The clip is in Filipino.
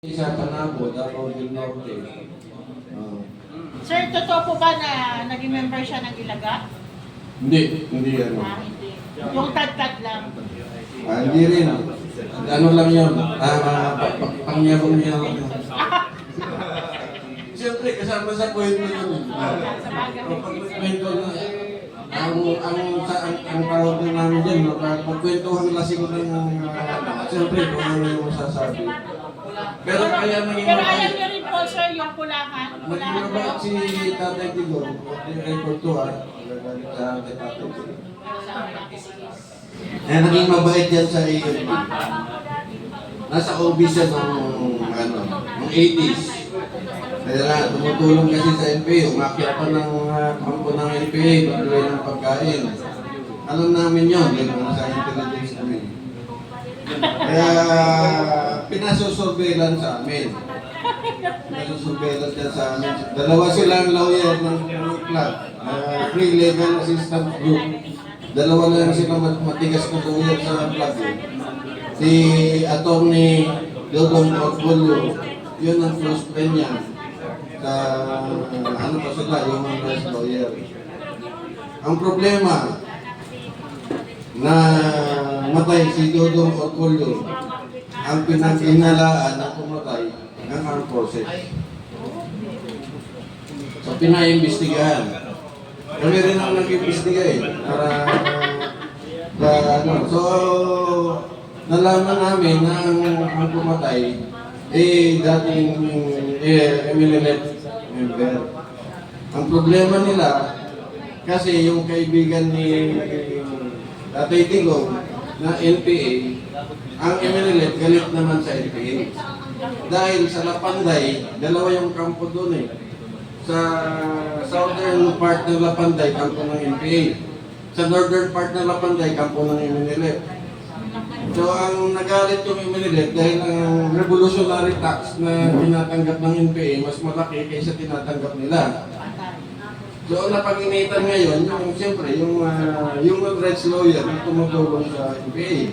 Sa Panabo, Davao del Norte. Sir, totoo po ba na naging member siya ng Ilaga? Hindi ano. Hindi. Yung tad-tad lang. Hindi rin. Ano lang yun, pangyabong niya lang yun. Siyempre, kasama sa kwento yun. Kwento na, ang tawag din namin dyan, pagkwentuhan lasing ng, siyempre, kung ano yung masasabi. Pero kaya naging Pero alam niyo rin po, sir, yung pulahan. Naging mabait si Tatay Tigo, record to nagagalit sa Tatay Tigo. Naging mabait yan sa iyo. Nasa OB siya nung 80s. Kaya tumutulong kasi sa NPA, umakyat pa ng kampo ng NPA, pagluwi ng pagkain. Alam namin yun, dahil sa intelligence namin. Kaya pinasusurveillance sa amin. Pinasusurveillance yan sa amin. Dalawa silang lawyer ng club, free legal assistance group. Dalawa lang silang matigas na lawyer sa club. Si Atty. Dodong Orgulio, yun ang close friend niya. Sa ano pa sila, yung rights lawyer. Ang problema, na matay si Dodong Orgulio, ang pinag-inalaan na pumatay ng armed forces. So, pinaimbestigahan. Kami rin ang nag-imbestiga para so, nalaman namin na ang pumatay dating MNLF member. Ang problema nila, kasi yung kaibigan ni Tatay Tigo na NPA, ang MNLF galit naman sa NPA. Dahil sa Lapanday, dalawa yung kampo doon Sa southern part ng Lapanday, kampo ng NPA. Sa northern part ng Lapanday, kampo ng MNLF. So ang nagalit yung MNLF dahil ang revolutionary tax na tinatanggap ng NPA mas malaki kaysa tinatanggap nila. So ang napag-initan ngayon, yung siyempre, yung rights lawyer na tumutulong sa NPA.